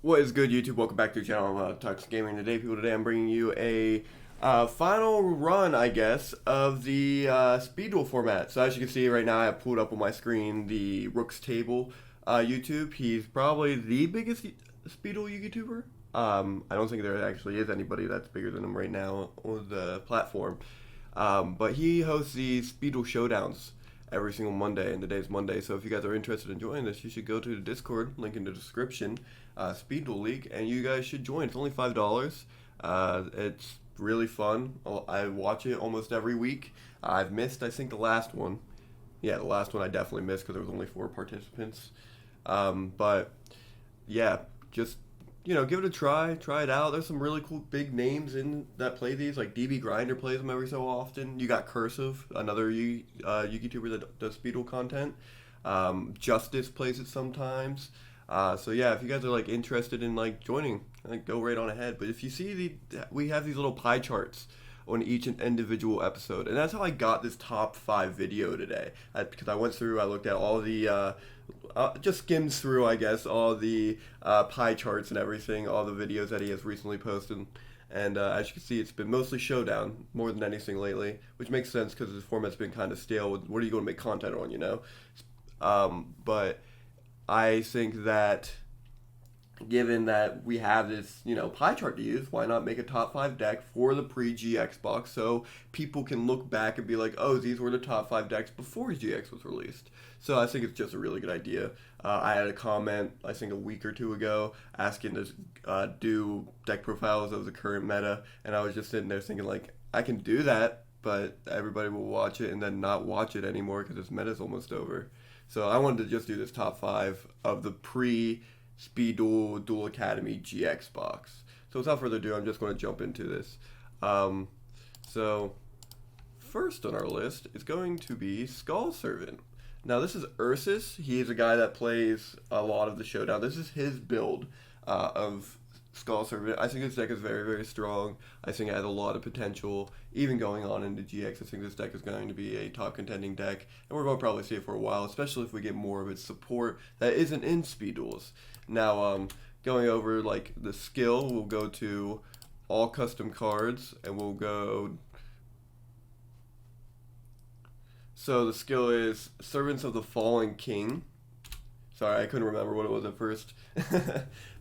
What is good, YouTube? Welcome back to the channel. Toxic Gaming. Today I'm bringing you a final run, I guess, of the Speed Duel format. So as you can see right now, I have pulled up on my screen the Rook's Table YouTube. He's probably the biggest Speed Duel YouTuber. I don't think there actually is anybody that's bigger than him right now on the platform. But he hosts the Speed Duel Showdowns every single Monday, and today's Monday. So if you guys are interested in joining this, you should go to the Discord, link in the description, Speed Duel League, and you guys should join. It's only $5. It's really fun. I watch it almost every week. I've missed, I think, the last one. Yeah, the last one I definitely missed because there was only 4 participants. But yeah, just give it a try. Try it out. There's some really cool big names in that play these. Like DB Grinder plays them every so often. You got Cursive, another YouTuber that does Speedle content. Justice plays it sometimes. So yeah, if you guys are like interested in like joining, like go right on ahead. But if you see we have these little pie charts on each individual episode, and that's how I got this top 5 video today. Because I went through, I looked at all the, just skimmed through, I guess, all the pie charts and everything, all the videos that he has recently posted. And as you can see, it's been mostly Showdown more than anything lately, which makes sense because the format's been kind of stale. What are you going to make content on, you know? But I think that given that we have this, pie chart to use, why not make a top 5 deck for the pre-GX box so people can look back and be like, oh, these were the top 5 decks before GX was released. So I think it's just a really good idea. I had a comment, I think a week or two ago, asking to do deck profiles of the current meta, and I was just sitting there thinking, like, I can do that, but everybody will watch it and then not watch it anymore because this meta's almost over. So I wanted to just do this top 5 of the Speed Duel Duel Academy GX box. So without further ado, I'm just going to jump into this. So first on our list is going to be Skull Servant. Now this is Ursus. He's a guy that plays a lot of the Showdown. This is his build of Skull Servant. I think this deck is very, very strong. I think it has a lot of potential. Even going on into GX, I think this deck is going to be a top contending deck, and we're going to probably see it for a while, especially if we get more of its support that isn't in Speed Duels. Now, going over like the skill, we'll go to all custom cards, and we'll go. So the skill is Servants of the Fallen King. Sorry, I couldn't remember what it was at first.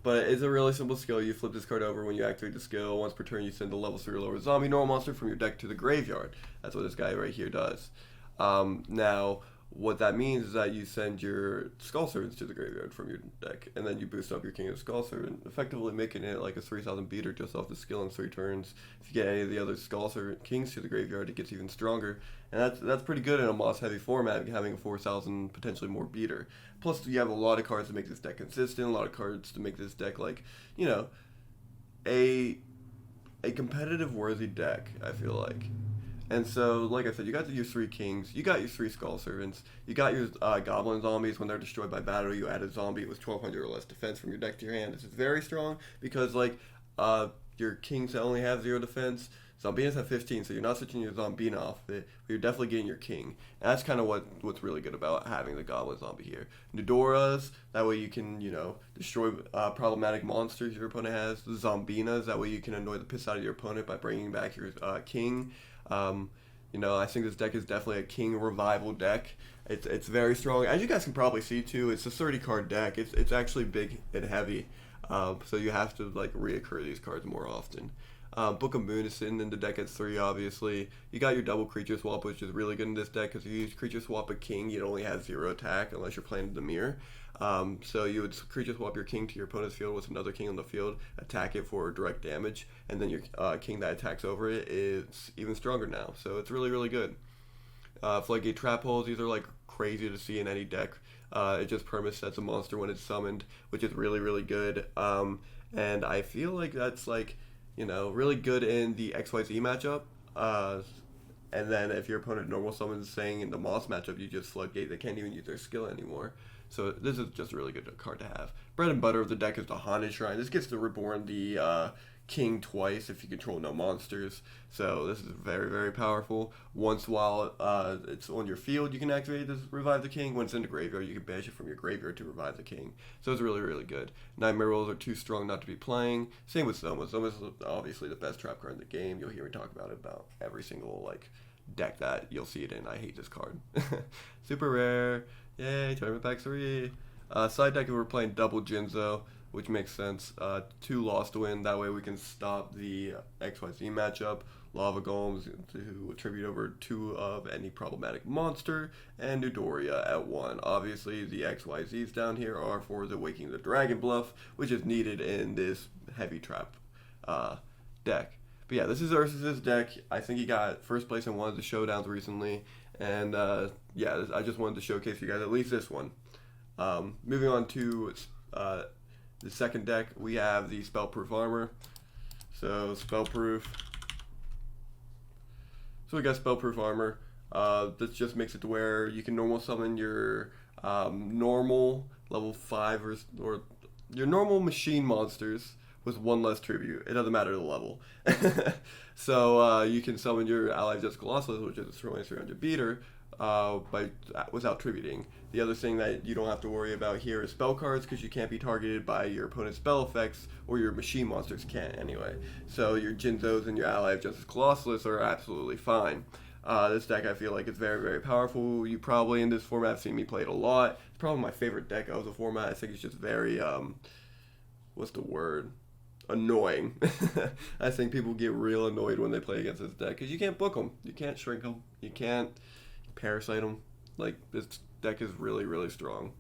But it's a really simple skill. You flip this card over when you activate the skill. Once per turn, you send a level 3 or lower zombie normal monster from your deck to the graveyard. That's what this guy right here does. Now, what that means is that you send your Skull Servants to the graveyard from your deck, and then you boost up your King of Skull Servant, effectively making it like a 3,000 beater just off the skill in 3 turns. If you get any of the other Skull Servant Kings to the graveyard, it gets even stronger, and that's pretty good in a Moss-heavy format, having a 4,000 potentially more beater. Plus, you have a lot of cards to make this deck consistent, a lot of cards to make this deck like, a competitive worthy deck, I feel like. And so, like I said, you got your 3 kings, you got your 3 skull servants, you got your goblin zombies. When they're destroyed by battle, you add a zombie with 1,200 or less defense from your deck to your hand. This is very strong because, like, your kings only have 0 defense. Zombinas have 15, so you're not switching your Zombina off of it, but you're definitely getting your king. And that's kind of what's really good about having the Goblin Zombie here. Nidoras, that way you can, destroy problematic monsters your opponent has. The Zombinas, that way you can annoy the piss out of your opponent by bringing back your king. I think this deck is definitely a king revival deck. It's very strong. As you guys can probably see too, it's a 30 card deck. It's actually big and heavy. So you have to like reoccur these cards more often. Book of Moonison in the deck at 3, obviously. You got your double creature swap, which is really good in this deck because if you use creature swap a king, you'd only have 0 attack unless you're playing the mirror. So you would creature swap your king to your opponent's field with another king on the field, attack it for direct damage, and then your king that attacks over it is even stronger now. So it's really, really good. Floodgate Trap Holes, these are like crazy to see in any deck. It just perma-sets a monster when it's summoned, which is really, really good. And I feel like that's like, really good in the XYZ matchup. And then if your opponent normal summons saying in the Moss matchup, you just Floodgate. They can't even use their skill anymore. So this is just a really good card to have. Bread and butter of the deck is the Haunted Shrine. This gets to reborn the king twice if you control no monsters. So this is very, very powerful. Once while it's on your field, you can activate this Revive the King. When it's in the graveyard, you can banish it from your graveyard to revive the king. So it's really, really good. Nightmare Rolls are too strong not to be playing. Same with Soma. Soma is obviously the best trap card in the game. You'll hear me talk about it about every single like deck that you'll see it in. I hate this card. Super rare. Yay, tournament pack 3. Side deck, we're playing double Jinzo, which makes sense. 2 Lost to win. That way we can stop the XYZ matchup. Lava Golems to attribute over 2 of any problematic monster. And Newdoria at 1. Obviously, the XYZs down here are for the Waking the Dragon bluff, which is needed in this heavy trap deck. But yeah, this is Ursus' deck. I think he got first place in one of the showdowns recently. And yeah, I just wanted to showcase you guys at least this one. Moving on to the second deck, we have the Spellproof Armor. So Spellproof. So we got Spellproof Armor. This just makes it to where you can normal summon your normal level 5 or your normal machine monsters with 1 less tribute. It doesn't matter the level. So you can summon your Allied Just Colossus, which is a 300 beater, without tributing. The other thing that you don't have to worry about here is spell cards, because you can't be targeted by your opponent's spell effects, or your machine monsters can't anyway. So your Jinzos and your Allied Justice Colossus are absolutely fine. This deck I feel like is very, very powerful. You probably in this format have seen me play it a lot. It's probably my favorite deck of the format. I think it's just very, what's the word? Annoying. I think people get real annoyed when they play against this deck, because you can't book them. You can't shrink them. You can't parasite them. Like, this deck is really, really strong.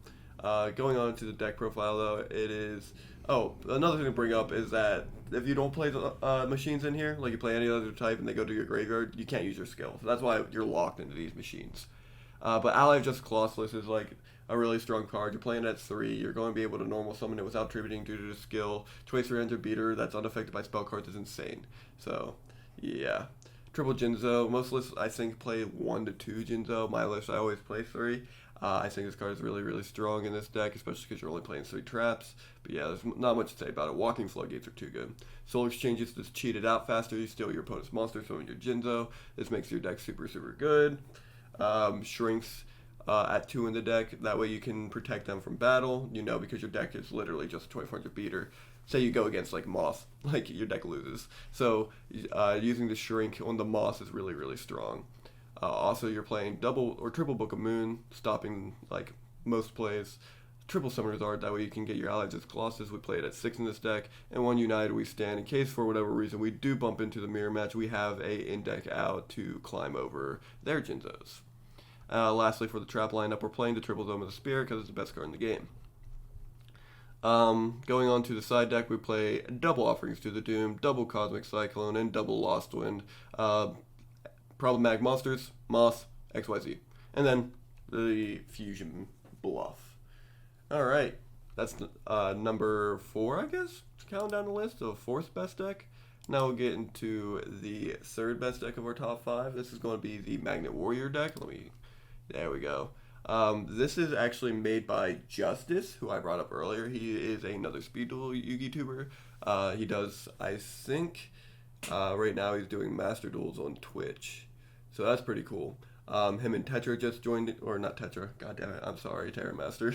Going on to the deck profile, though, it is... Oh, another thing to bring up is that if you don't play the machines in here, like you play any other type and they go to your graveyard, you can't use your skill. So that's why you're locked into these machines. But Allied Just Colossus is like a really strong card. You're playing at 3. You're going to be able to normal summon it without tributing due to the skill. 2300 beater that's unaffected by spell cards is insane. So, yeah. Triple Jinzo. Most lists, I think, play 1 to 2 Jinzo. My list, I always play 3. I think this card is really, really strong in this deck, especially because you're only playing 3 traps. But yeah, there's not much to say about it. Walking Floodgates are too good. Soul Exchanges just cheat it out faster. You steal your opponent's monster, summon your Jinzo. This makes your deck super, super good. Shrinks at 2 in the deck. That way you can protect them from battle, you know, because your deck is literally just a 2400 beater. Say you go against like Moth, like your deck loses. So using the Shrink on the Moth is really, really strong. Also, you're playing double or triple Book of Moon, stopping like most plays. Triple Summoner's Art, that way you can get your Allied Just Colossus. We play it at 6 in this deck. And 1 United we stand. In case for whatever reason we do bump into the mirror match, we have a in-deck out to climb over their Jinzos. Lastly, for the trap lineup, we're playing the Triple Dome of the Spirit because it's the best card in the game. Going on to the side deck, we play double Offerings to the Doom, double Cosmic Cyclone, and double Lost Wind. Problematic monsters, Moth, XYZ. And then the Fusion Bluff. Alright, that's number 4, I guess, counting down the list of 4th best deck. Now we'll get into the 3rd best deck of our top 5. This is going to be the Magnet Warrior deck. There we go. This is actually made by Justice, who I brought up earlier. He is another Speed Duel YouTuber. He does, I think, right now he's doing Master Duels on Twitch. So that's pretty cool. Him and Tetra just joined, or not Tetra, god damn it, I'm sorry, Terra Master.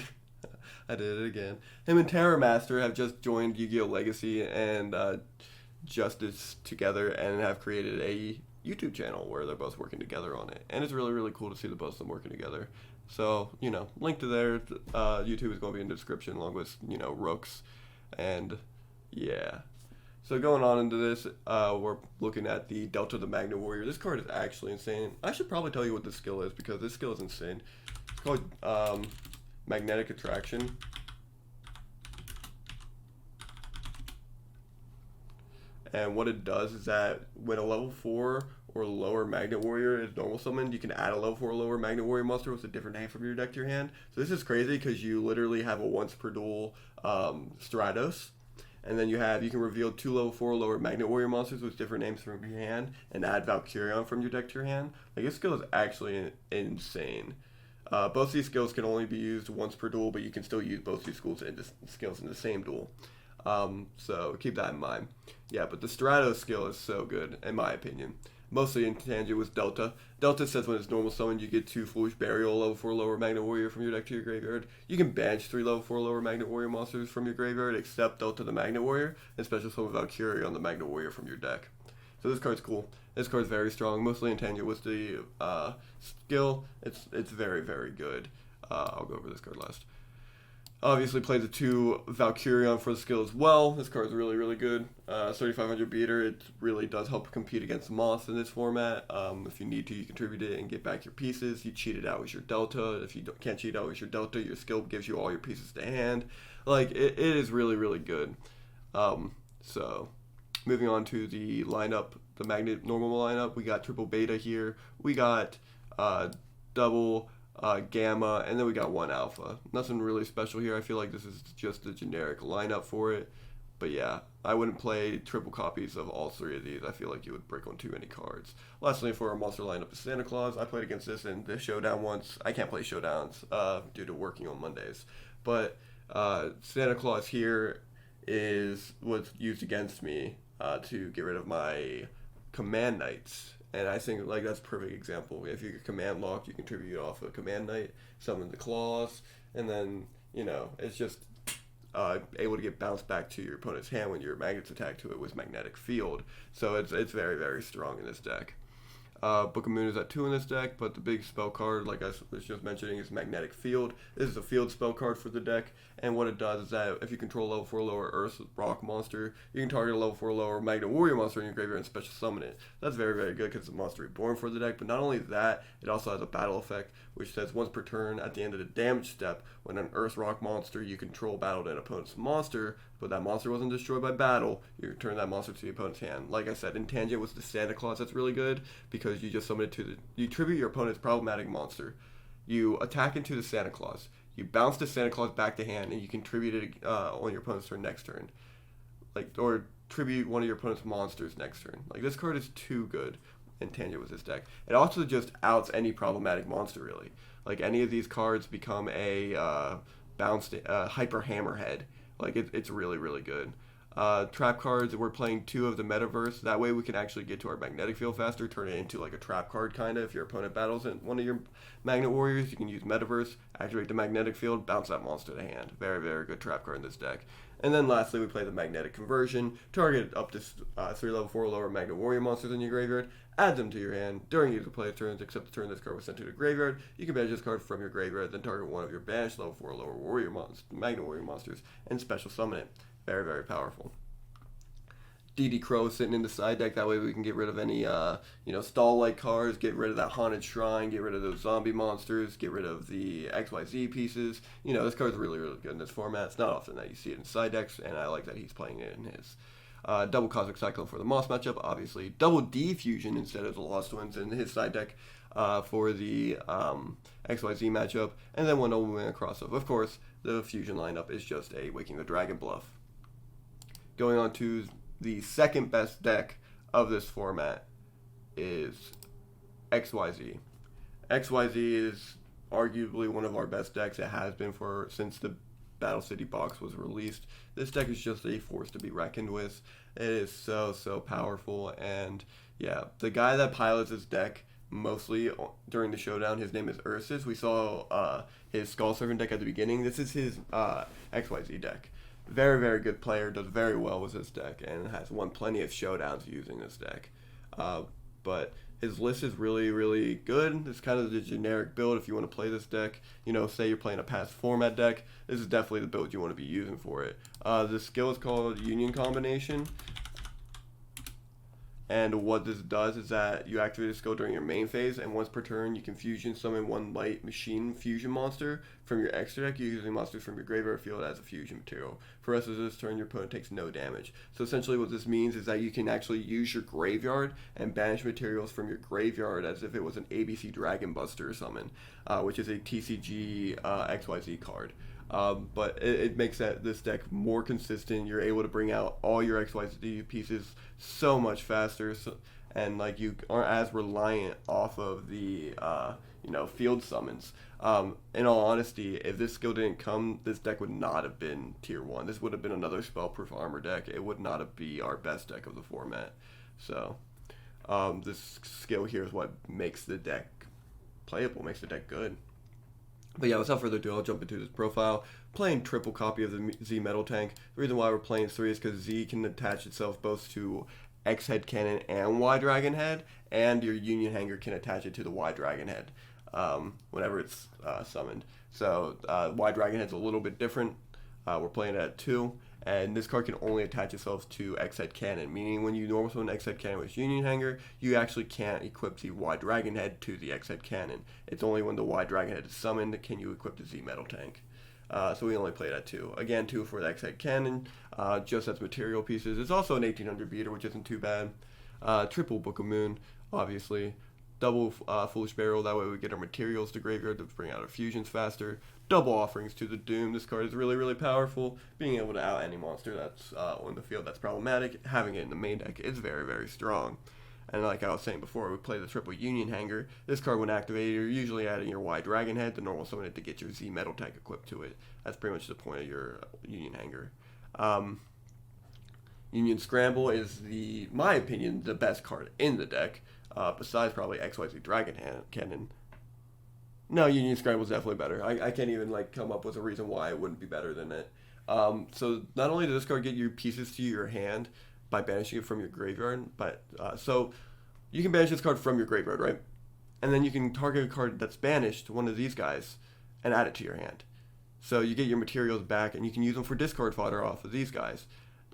I did it again. Him and Terra Master have just joined Yu-Gi-Oh! Legacy and Justice together and have created a YouTube channel where they're both working together on it. And it's really, really cool to see the both of them working together. So, you know, link to their YouTube is going to be in the description along with, you know, Rooks. And, yeah. So going on into this, we're looking at the Delta the Magnet Warrior. This card is actually insane. I should probably tell you what this skill is because this skill is insane. It's called Magnetic Attraction. And what it does is that when a level 4 or lower Magnet Warrior is normal summoned, you can add a level 4 or lower Magnet Warrior monster with a different name from your deck to your hand. So this is crazy because you literally have a once per duel Stratos. And then you can reveal 2 level 4 or lower Magnet Warrior monsters with different names from your hand and add Valkyrion from your deck to your hand. Like, this skill is actually insane. Both these skills can only be used once per duel, but you can still use both these skills in the same duel. So keep that in mind. Yeah, but the Stratos skill is so good, in my opinion. Mostly in tangent with Delta. Delta says when it's normal summoned, you get 2 Foolish Burial level 4 lower Magnet Warrior from your deck to your graveyard. You can banish 3 level 4 lower Magnet Warrior monsters from your graveyard, except Delta the Magnet Warrior, and special summon Valkyrie on the Magnet Warrior from your deck. So this card's cool. This card's very strong, mostly in tangent with the skill. It's very, very good. I'll go over this card last. Obviously play the 2 Valkyrion for the skill as well. This card's really, really good. 3500 beater, it really does help compete against Moth in this format. If you need to, you contribute it and get back your pieces. You cheat it out with your Delta. If you can't cheat out with your Delta, your skill gives you all your pieces to hand. Like, it is really, really good. So, moving on to the lineup, the Magnet normal lineup, we got triple beta here. We got double gamma, and then we got 1 alpha. Nothing really special here. I feel like this is just a generic lineup for it. But yeah, I wouldn't play triple copies of all 3 of these. I feel like you would break on too many cards. Lastly, for our monster lineup is Santa Claus. I played against this in the showdown once. I can't play showdowns due to working on Mondays. But Santa Claus here was used against me to get rid of my command knights. And I think like that's a perfect example. If you're command locked, you contribute off a command knight, summon the claws, and then, you know, it's just able to get bounced back to your opponent's hand when your magnets attack to it with magnetic field. So it's very, very strong in this deck. Book of Moon is at 2 in this deck, but the big spell card, like I was just mentioning, is Magnetic Field. This is a field spell card for the deck, and what it does is that if you control level 4 lower Earth Rock monster, you can target a level 4 lower Magnet Warrior monster in your graveyard and special summon it. That's very, very good because it's a monster reborn for the deck, but not only that, it also has a battle effect, which says once per turn at the end of the damage step, when an Earth Rock monster you control battled an opponent's monster, but that monster wasn't destroyed by battle, you return that monster to the opponent's hand. Like I said, in tangent with the Santa Claus, that's really good because you just summon it to you tribute your opponent's problematic monster. You attack into the Santa Claus. You bounce the Santa Claus back to hand, and you contribute it on your opponent's turn next turn. Or tribute one of your opponent's monsters next turn. Like, this card is too good in tangent with this deck. It also just outs any problematic monster, really. Like, any of these cards become a bounced Hyper Hammerhead. Like, it's really, really good. Trap cards, we're playing 2 of the Metaverse. That way we can actually get to our magnetic field faster, turn it into like a trap card kind of. If your opponent battles one of your Magnet Warriors, you can use Metaverse, activate the magnetic field, bounce that monster to hand. Very, very good trap card in this deck. And then lastly, we play the Magnetic Conversion. Target up to 3 level 4 lower Magnet Warrior monsters in your graveyard. Add them to your hand during each play turns, except the turn this card was sent to the graveyard. You can banish this card from your graveyard, then target one of your banished level 4 lower Magnet Warrior monsters and special summon it. Very, very powerful. DD Crow sitting in the side deck. That way we can get rid of any, stall-like cards, get rid of that Haunted Shrine, get rid of those zombie monsters, get rid of the XYZ pieces. You know, this card's really, really good in this format. It's not often that you see it in side decks, and I like that he's playing it in his. Double Cosmic Cyclone for the Moss matchup, obviously. Double D Fusion instead of the Lost Ones in his side deck for the XYZ matchup. And then 1 Nobleman crossover. Of course, the Fusion lineup is just a Waking the Dragon bluff. Going on to the second best deck of this format is XYZ. XYZ is arguably one of our best decks. It has been since the Battle City box was released. This deck is just a force to be reckoned with. It is so powerful, and yeah, the guy that pilots this deck mostly during the showdown, his name is Ursus. We saw his Skull Servant deck at the beginning. This is his XYZ deck. Very, very good player, does very well with this deck, and has won plenty of showdowns using this deck. But his list is really, really good. It's kind of the generic build if you want to play this deck. You know, say you're playing a past format deck, this is definitely the build you want to be using for it. The skill is called Union Combination. And what this does is that you activate this skill during your main phase, and once per turn, you can fusion summon 1 light machine fusion monster from your extra deck using monsters from your graveyard field as a fusion material. For the rest of this turn, your opponent takes no damage. So essentially what this means is that you can actually use your graveyard and banish materials from your graveyard as if it was an ABC Dragon Buster summon, which is a TCG XYZ card. But it makes this deck more consistent. You're able to bring out all your XYZ pieces so much faster, and like you aren't as reliant off of the field summons. In all honesty, if this skill didn't come, this deck would not have been tier 1. This would have been another Spellproof Armor deck. It would not have been our best deck of the format. So, this skill here is what makes the deck playable, makes the deck good. But yeah, without further ado, I'll jump into this profile. Playing triple copy of the Z Metal Tank. The reason why we're playing 3 is because Z can attach itself both to X Head Cannon and Y Dragon Head, and your Union Hanger can attach it to the Y Dragon Head whenever it's summoned. So Y Dragon Head's a little bit different. We're playing it at 2, and this card can only attach itself to X Head Cannon, meaning when you normal summon X Head Cannon with Union Hanger, you actually can't equip the Y Dragon Head to the X Head Cannon. It's only when the Y Dragon Head is summoned can you equip the Z Metal Tank. So we only played at 2. Again, 2 for the X Head Cannon, just as material pieces. It's also an 1800 beater, which isn't too bad. Triple Book of Moon, obviously. Double Foolish Barrel, that way we get our materials to graveyard to bring out our fusions faster. Double Offerings to the Doom. This card is really, really powerful. Being able to out any monster that's on the field that's problematic, having it in the main deck is very, very strong. And like I was saying before, we play the triple Union Hanger. This card, when activated, you're usually adding your Y Dragon Head to normal summon it to get your Z Metal Tank equipped to it. That's pretty much the point of your Union Hanger. Union Scramble is, my opinion, the best card in the deck, besides probably XYZ Dragon Cannon. No, Union Scramble is definitely better. I can't even come up with a reason why it wouldn't be better than it. So not only does this card get you pieces to your hand by banishing it from your graveyard, but so you can banish this card from your graveyard, right? And then you can target a card that's banished, one of these guys, and add it to your hand. So you get your materials back, and you can use them for discard fodder off of these guys.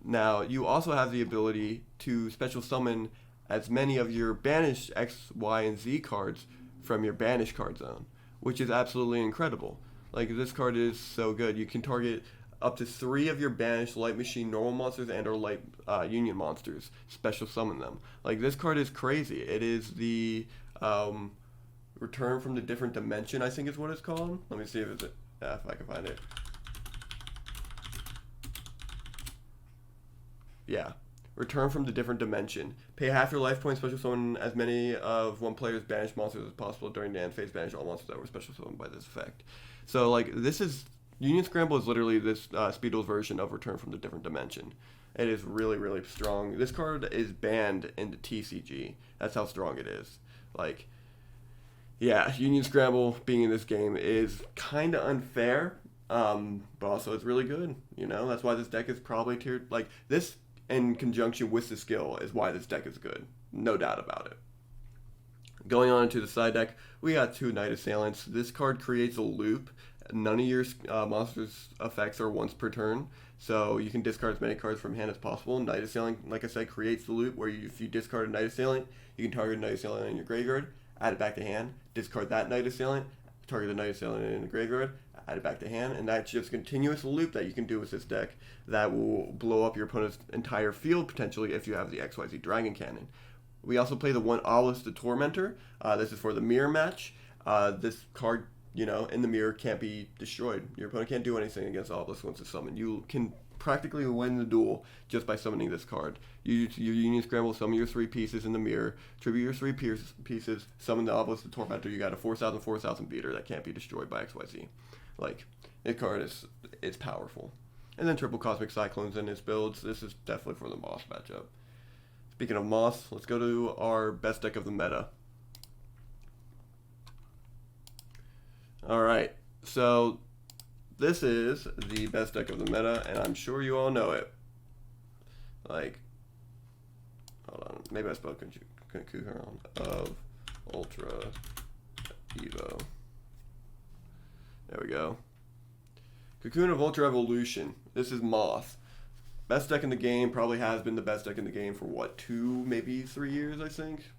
Now, you also have the ability to special summon as many of your banished X, Y, and Z cards from your banished card zone, which is absolutely incredible. This card is so good. You can target up to 3 of your banished Light Machine normal monsters and or Light Union monsters, special summon them. This card is crazy. It is the Return from the Different Dimension, I think is what it's called. Let me see if I can find it. Yeah. Return from the Different Dimension. Pay half your life points, special summon as many of one player's banished monsters as possible during the end phase. Banish all monsters that were special summoned by this effect. So, this is... Union Scramble is literally this Speed Duel's version of Return from the Different Dimension. It is really, really strong. This card is banned in the TCG. That's how strong it is. Yeah, Union Scramble being in this game is kind of unfair, but also it's really good. That's why this deck is probably tiered. This in conjunction with the skill is why this deck is good. No doubt about it. Going on to the side deck, we got 2 Night Assailants. This card creates a loop. None of your monsters' effects are once per turn, so you can discard as many cards from hand as possible. Night Assailant, like I said, creates the loop where if you discard a Night Assailant, you can target a Night Assailant in your graveyard, add it back to hand, discard that Night Assailant, target the Night Assailant in the graveyard, add it back to hand, and that's just a continuous loop that you can do with this deck that will blow up your opponent's entire field potentially if you have the XYZ Dragon Cannon. We also play the 1 Obelisk the Tormentor. This is for the mirror match. This card, in the mirror can't be destroyed. Your opponent can't do anything against Obelisk once it's summoned. You can practically win the duel just by summoning this card. You Union Scramble, summon your 3 pieces in the mirror, tribute your 3 pieces, summon the Obelisk the Tormentor. You got a 4,000 beater that can't be destroyed by XYZ. This card it's powerful. And then triple Cosmic Cyclones in his builds. This is definitely for the Moss matchup. Speaking of Moss, let's go to our best deck of the meta. Alright, so this is the best deck of the meta, and I'm sure you all know it. Hold on, maybe I spelled Kunku wrong. Of Ultra Evo. There we go. Cocoon of Ultra Evolution. This is Moth. Best deck in the game, probably has been the best deck in the game for 2, maybe 3 years, I think?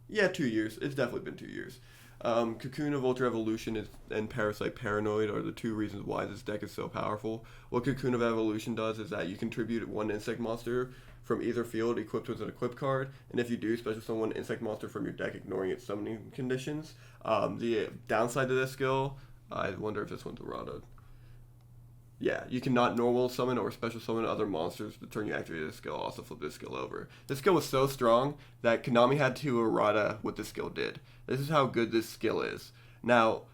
Yeah, 2 years. It's definitely been 2 years. Cocoon of Ultra Evolution and Parasite Paranoid are the 2 reasons why this deck is so powerful. What Cocoon of Evolution does is that you contribute 1 insect monster from either field equipped with an equip card, and if you do, special summon 1 insect monster from your deck ignoring its summoning conditions. The downside to this skill, I wonder if this one's errata. Yeah, you cannot normal summon or special summon other monsters the turn you activate this skill. Also flip this skill over. This skill was so strong that Konami had to errata what this skill did. This is how good this skill is. Now,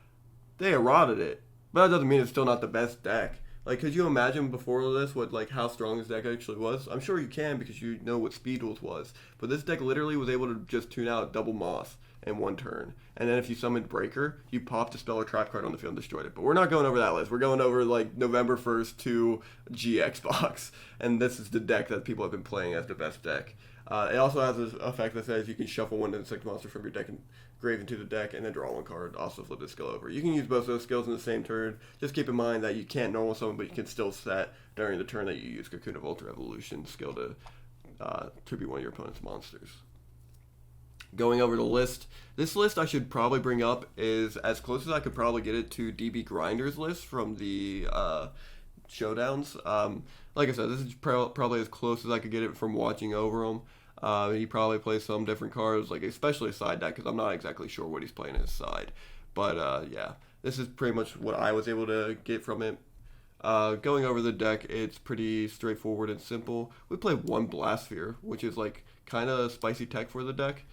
they errated it, but that doesn't mean it's still not the best deck. Like, could you imagine before this what like how strong this deck actually was? I'm sure you can because you know what Speed Duels was. But this deck literally was able to just tune out double Moss in one turn. And then if you summoned Breaker, you popped a spell or trap card on the field and destroyed it. But we're not going over that list. We're going over like November 1st to GX box. And this is the deck that people have been playing as the best deck. It also has an effect that says you can shuffle one insect monster from your deck and grave into the deck and then draw one card. Also flip this skill over. You can use both of those skills in the same turn. Just keep in mind that you can't normal summon, but you can still set during the turn that you use Cocoon of Ultra Evolution skill to tribute one of your opponent's monsters. Going over the list, this list I should probably bring up is as close as I could probably get it to DB Grinder's list from the showdowns. Like I said, this is probably as close as I could get it from watching over them. He probably plays some different cards, like especially a side deck, because I'm not exactly sure what he's playing in his side. But yeah, this is pretty much what I was able to get from it. Going over the deck, it's pretty straightforward and simple. We play one Blast Sphere, which is like kind of spicy tech for the deck.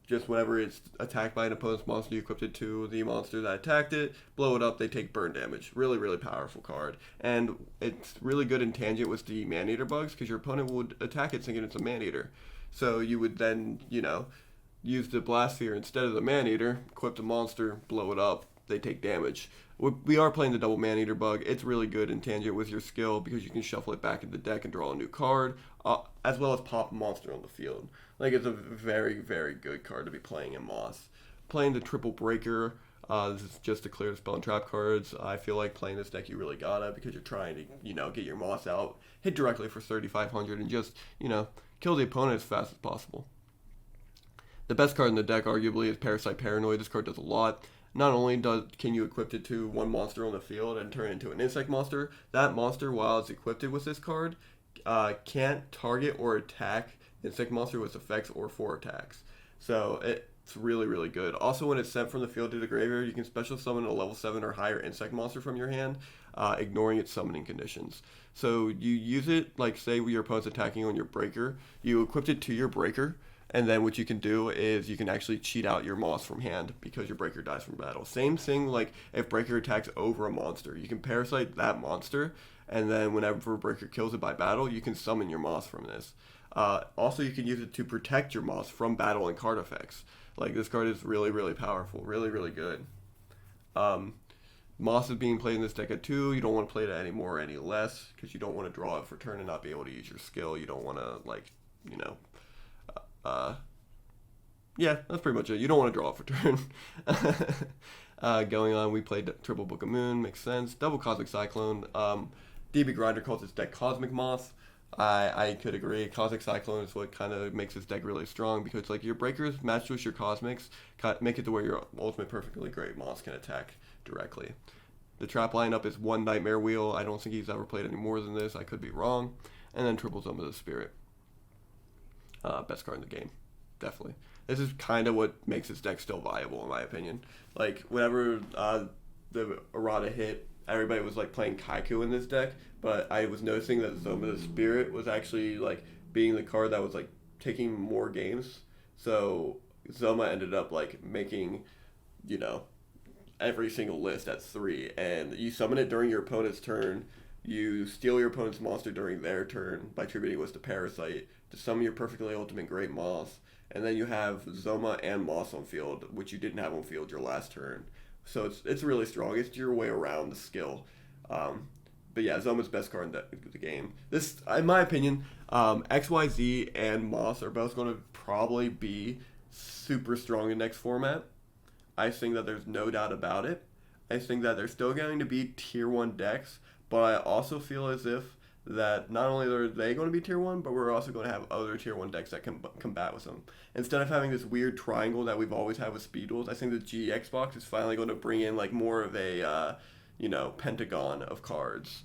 Just whenever it's attacked by an opponent's monster, you equip it to the monster that attacked it, blow it up, they take burn damage. Really, really powerful card. And it's really good in tangent with the Maneater bugs, because your opponent would attack it thinking it's a Maneater. So you would then, use the Blast Sphere instead of the Maneater, equip the monster, blow it up, they take damage. We are playing the double Maneater bug. It's really good in tangent with your skill, because you can shuffle it back in the deck and draw a new card, as well as pop a monster on the field. Like, it's a very, very good card to be playing in Moss. Playing the triple Breaker, this is just to clear the spell and trap cards. I feel like playing this deck you really gotta, because you're trying to, get your Moss out, hit directly for 3,500, and just, kill the opponent as fast as possible. The best card in the deck, arguably, is Parasite Paranoid. This card does a lot. Not only can you equip it to one monster on the field and turn it into an insect monster, that monster, while it's equipped with this card, can't target or attack insect monster with effects or 4 attacks. So it's really, really good. Also, when it's sent from the field to the graveyard, you can special summon a level 7 or higher insect monster from your hand, ignoring its summoning conditions. So you use it, like say your opponent's attacking on your Breaker, you equip it to your Breaker, and then what you can do is you can actually cheat out your Moss from hand because your Breaker dies from battle. Same thing like if Breaker attacks over a monster. You can Parasite that monster, and then whenever Breaker kills it by battle, you can summon your Moss from this. Also, you can use it to protect your Moss from battle and card effects. Like, this card is really, really powerful. Really, really good. Moss is being played in this deck at 2. You don't want to play it at any more or any less, because you don't want to draw it for turn and not be able to use your skill. You don't want to, yeah, that's pretty much it. You don't want to draw it for turn. Going on, we played Triple Book of Moon. Makes sense. Double Cosmic Cyclone. DB Grinder calls this deck Cosmic Moss. I could agree. Cosmic Cyclone is what kind of makes this deck really strong, because like your Breakers matched with your Cosmics make it to where your Ultimate Perfectly Great Moss can attack directly. The trap lineup is one Nightmare Wheel. I don't think he's ever played any more than this. I could be wrong. And then Triple Zone of the Spirit. Best card in the game. Definitely. This is kind of what makes this deck still viable, in my opinion. Like, whenever the errata hit, everybody was like playing Kaiku in this deck, but I was noticing that Zoma the Spirit was actually like being the card that was like taking more games. So Zoma ended up like making, every single list at 3, and you summon it during your opponent's turn. You steal your opponent's monster during their turn by tributing it to Parasite to summon your perfectly ultimate great Moss, and then you have Zoma and Moss on field, which you didn't have on field your last turn. So it's really strong. It's your way around the skill. But yeah, Zoma's best card in the game. This, in my opinion, XYZ and Moss are both going to probably be super strong in next format. I think that there's no doubt about it. I think that they're still going to be tier 1 decks, but I also feel as if that not only are they going to be tier 1, but we're also going to have other tier 1 decks that can combat with them. Instead of having this weird triangle that we've always had with Speed Duels, I think the GX box is finally going to bring in like more of a, pentagon of cards.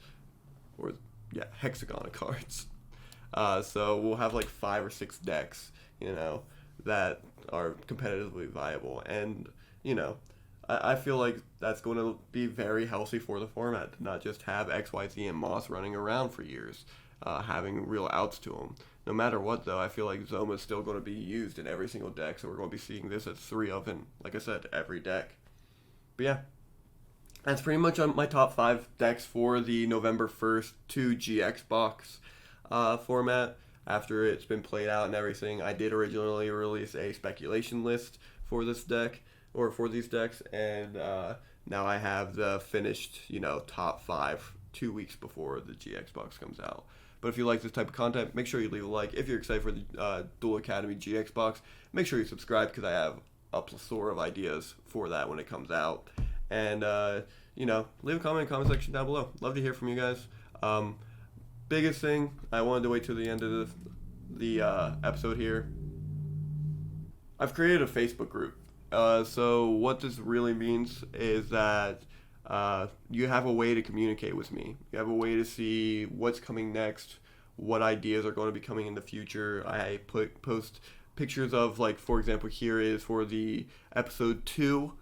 Or, yeah, hexagon of cards. So we'll have like 5 or 6 decks, that are competitively viable. And, I feel like that's going to be very healthy for the format to not just have XYZ and Moss running around for years, having real outs to them. No matter what, though, I feel like Zoma is still going to be used in every single deck, so we're going to be seeing this as 3 of in, like I said, every deck. But yeah, that's pretty much on my top 5 decks for the November 1st 2 GX box format. After it's been played out and everything, I did originally release a speculation list for this deck, or for these decks, and now I have the finished, top 5 2 weeks before the GX box comes out. But if you like this type of content, make sure you leave a like. If you're excited for the Duel Academy GX box, make sure you subscribe because I have a plethora of ideas for that when it comes out. And, leave a comment in the comment section down below. Love to hear from you guys. Biggest thing, I wanted to wait till the end of the episode here. I've created a Facebook group. So what this really means is that you have a way to communicate with me. You have a way to see what's coming next, what ideas are going to be coming in the future. I post pictures of, like, for example, here is for the episode 2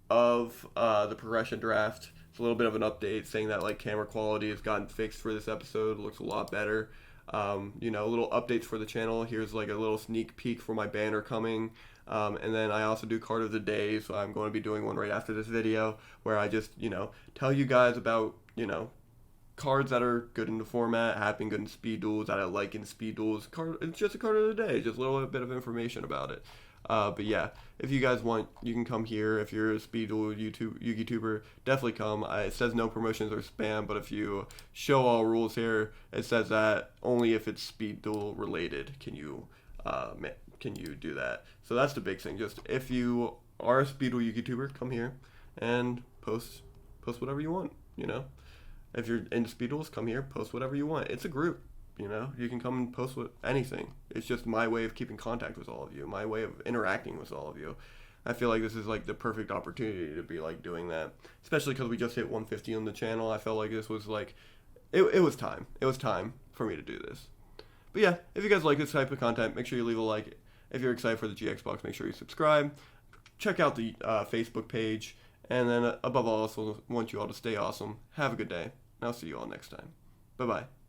of the progression draft. It's a little bit of an update saying that, like, camera quality has gotten fixed for this episode. It looks a lot better. Little updates for the channel. Here's like a little sneak peek for my banner coming. And then I also do card of the day, so I'm going to be doing one right after this video where I just, tell you guys about, cards that are good in the format, have been good in speed duels, that I like in speed duels. It's just a card of the day, just a little bit of information about it. But yeah, if you guys want, you can come here. If you're a speed duel YouTuber, definitely come. It says no promotions or spam, but if you show all rules here, it says that only if it's speed duel related can you do that. So that's the big thing. Just if you are a speed duel YouTuber, come here and post whatever you want. If you're into speed duels, come here, post whatever you want. It's a group. You can come and post with anything. It's just my way of keeping contact with all of you, my way of interacting with all of you. I feel like this is like the perfect opportunity to be like doing that, especially because we just hit 150 on the channel. I felt like this was like, it was time. It was time for me to do this. But yeah, if you guys like this type of content, make sure you leave a like. If you're excited for the GX box, make sure you subscribe. Check out the Facebook page. And then above all, I also want you all to stay awesome. Have a good day. And I'll see you all next time. Bye-bye.